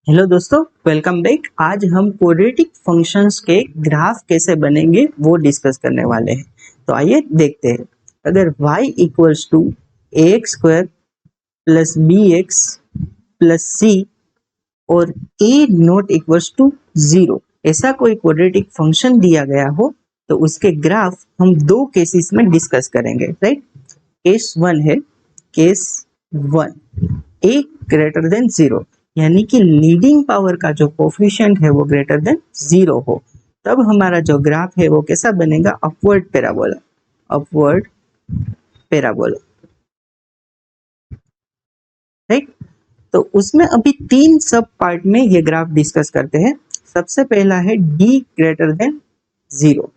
Hello दोस्तों, welcome back. आज हम क्वाड्रेटिक फंक्शंस के ग्राफ कैसे बनेंगे वो डिस्कस करने वाले हैं। तो आइए देखते हैं। अगर y equals to A X square plus B X plus C और a नॉट इक्वल्स टू 0 ऐसा कोई क्वाड्रेटिक फंक्शन दिया गया हो तो उसके ग्राफ हम दो केसेस में डिस्कस करेंगे, राइट। केस वन है case one, a greater than 0 यानी कि लीडिंग पावर का जो कोफिशिएंट है वो ग्रेटर देन 0 हो, तब हमारा जो ग्राफ है वो कैसा बनेगा? Upward parabola. Upward parabola, right. तो उसमें अभी तीन सब पार्ट में ये ग्राफ डिस्कस करते हैं। सबसे पहला है d ग्रेटर देन 0।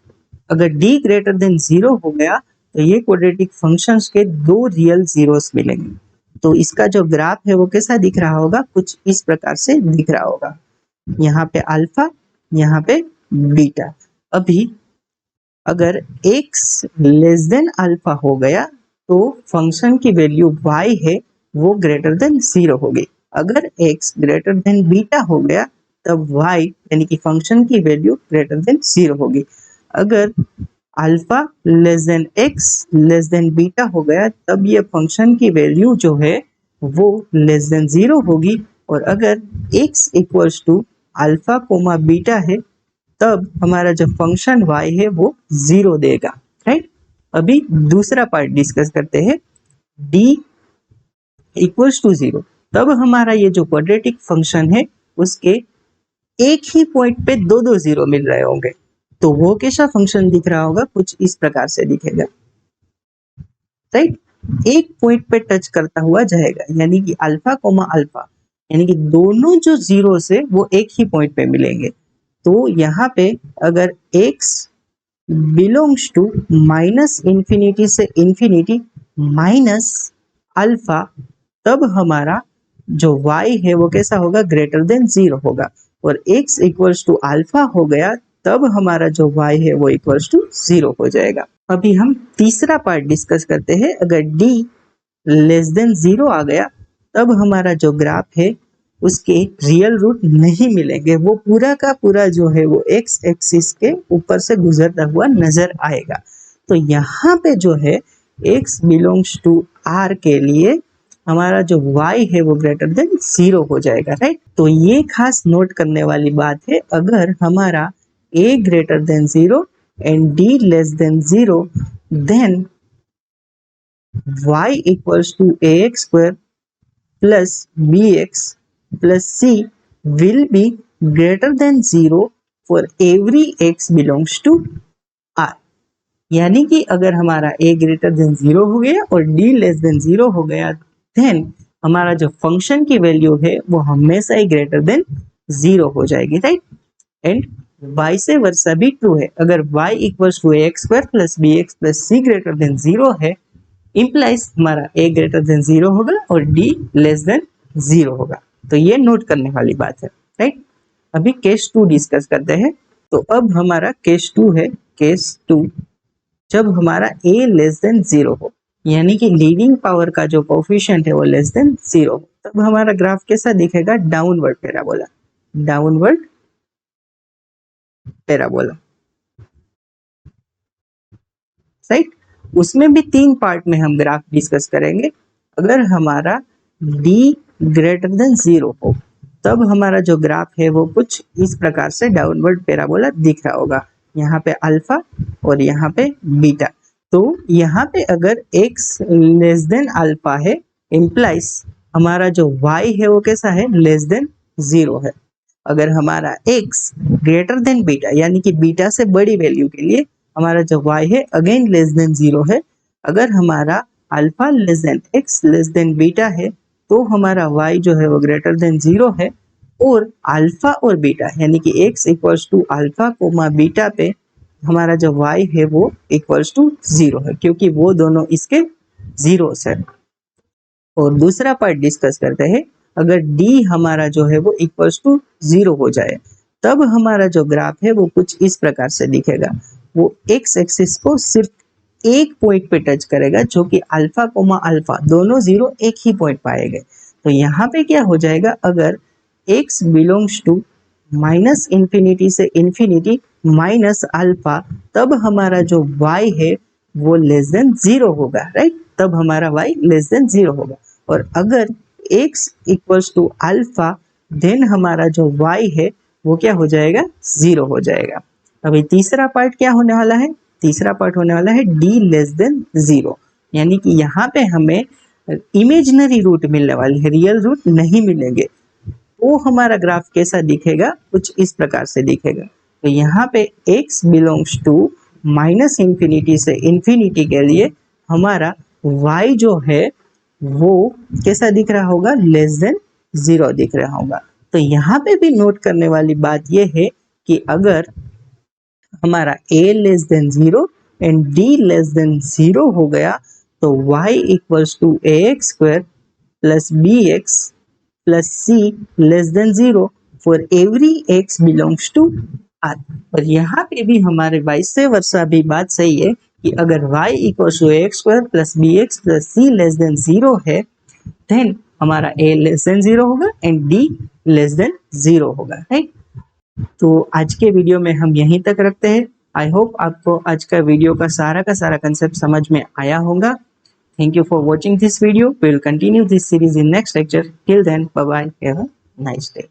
अगर d ग्रेटर देन 0 हो गया तो ये क्वाड्रेटिक फंक्शंस के दो रियल जीरोस मिलेंगे। तो इसका जो ग्राफ है वो कैसा दिख रहा होगा? कुछ इस प्रकार से दिख रहा होगा। यहाँ पे अल्फा, यहाँ पे बीटा। अभी अगर x लेस देन अल्फा हो गया तो फंक्शन की वैल्यू y है वो ग्रेटर देन 0 होगी। अगर x ग्रेटर देन बीटा हो गया तब y यानी कि फंक्शन की वैल्यू ग्रेटर देन 0 होगी। अगर alpha less than x less than beta हो गया तब ये फंक्शन की वैल्यू जो है वो लेस देन 0 होगी। और अगर x equals to alpha comma beta है तब हमारा जो फंक्शन y है वो 0 देगा, राइट। अभी दूसरा पार्ट डिस्कस करते हैं। d इक्वल्स टू 0 तब हमारा ये जो क्वाड्रेटिक फंक्शन है उसके एक ही पॉइंट पे दो दो जीरो मिल रहे होंगे। तो वो कैसा फंक्शन दिख रहा होगा? कुछ इस प्रकार से दिखेगा, राइट। एक पॉइंट पे टच करता हुआ जाएगा यानी कि अल्फा कोमा अल्फा यानी कि दोनों जो जीरो है वो एक ही पॉइंट पे मिलेंगे। तो यहाँ पे अगर x belongs to minus infinity से इंफिनिटी माइनस अल्फा तब हमारा जो y है वो कैसा होगा? ग्रेटर देन 0 होगा। और x इक्वल्स टू अल्फा हो गया तब हमारा जो y है वो इक्वल्स टू 0 हो जाएगा। अभी हम तीसरा पार्ट डिस्कस करते हैं। अगर d लेस देन 0 आ गया तब हमारा जो ग्राफ है उसके रियल रूट नहीं मिलेंगे। वो पूरा का पूरा जो है वो x एक्सिस के ऊपर से गुजरता हुआ नजर आएगा। तो यहाँ पे जो है x बिलोंग्स टू r के लिए हमारा जो y है वो ग्रेटर देन 0 हो जाएगा, राइट। तो ये खास नोट करने वाली बात है। अगर हमारा a greater than 0 and d less than 0 then y equals to ax square plus bx plus c will be greater than 0 for every x belongs to r। यानी कि अगर हमारा a ग्रेटर देन 0 हो गया और d लेस देन 0 हो गया then हमारा जो फंक्शन की वैल्यू है वो हमेशा ही ग्रेटर देन 0 हो जाएगी, राइट। एंड वाइस वर्सा भी ट्रू है। अगर y equals to ax square plus bx plus c greater than 0 है इम्प्लाइज हमारा a ग्रेटर देन 0 होगा और d लेस देन 0 होगा। तो ये नोट करने वाली बात है, राइट। अभी केस 2 डिस्कस करते हैं। तो अब हमारा केस 2 है केस 2, जब हमारा a लेस देन 0 हो यानी कि लीडिंग पावर का जो कोफिशिएंट है वो लेस देन 0 हो तब हमारा ग्राफ कैसा दिखेगा? Downward parabola. Downward parabola, right. उसमें भी तीन पार्ट में हम ग्राफ डिस्कस करेंगे। अगर हमारा d ग्रेटर देन 0 हो तब हमारा जो ग्राफ है वो कुछ इस प्रकार से डाउनवर्ड पैराबोला दिख रहा होगा। यहाँ पे अल्फा और यहाँ पे बीटा। तो यहाँ पे अगर x लेस देन अल्फा है इम्प्लाइज हमारा जो y है वो कैसा है? लेस देन 0 है। अगर हमारा x ग्रेटर देन बीटा यानी कि बीटा से बड़ी वैल्यू के लिए हमारा जो y है अगेन लेस देन 0 है। अगर हमारा alpha less than x less than beta है तो हमारा y जो है वो ग्रेटर देन 0 है। और अल्फा और बीटा यानी कि x equals to alpha comma beta पे हमारा जो y है वो इक्वल्स टू 0 है क्योंकि वो दोनों इसके जीरोस है। और दूसरा पार्ट डिस्कस करते हैं। अगर d हमारा जो है वो इक्वल्स टू 0 हो जाए तब हमारा जो ग्राफ है वो कुछ इस प्रकार से दिखेगा। वो x एक्सिस को सिर्फ एक पॉइंट पे टच करेगा जो कि अल्फा कोमा अल्फा दोनों जीरो एक ही पॉइंट पाएंगे। तो यहाँ पे क्या हो जाएगा? अगर x belongs to minus infinity से इन्फिनिटी माइनस अल्फा, तब हमारा जो y है वो लेस देन 0 होगा, राइट। तब हमारा y लेस देन 0 होगा। और अगर x equals to alpha then हमारा जो y है वो क्या हो जाएगा, 0 हो जाएगा। अभी तीसरा पार्ट क्या होने वाला है, तीसरा पार्ट होने वाला है d लेस देन 0, यानी कि यहाँ पे हमें इमेजिनरी रूट मिलने वाली है, रियल रूट नहीं मिलेंगे। वो हमारा ग्राफ कैसा दिखेगा, कुछ इस प्रकार से दिखेगा। तो यहाँ पे x belongs to minus infinity से इन्फिनिटी के लिए हमारा y जो है वो कैसा दिख रहा होगा, लेस देन 0 दिख रहा होगा। तो यहाँ पे भी नोट करने वाली बात यह है कि अगर हमारा a less than 0 and d less than 0 हो गया तो y equals to ax square plus bx plus c less than 0 for every x belongs to r। और यहाँ पे भी हमारे वाइस वर्सा भी बात सही है कि अगर y equals to ax square plus bx plus c less than 0 है देन हमारा a लेस देन 0 होगा एंड d लेस देन 0 होगा, राइट। तो आज के वीडियो में हम यहीं तक रखते हैं। आई होप आपको आज का वीडियो का सारा कंसेप्ट समझ में आया होगा। Thank you for watching this video. We will continue this series in next lecture. Till then bye bye, have a nice day.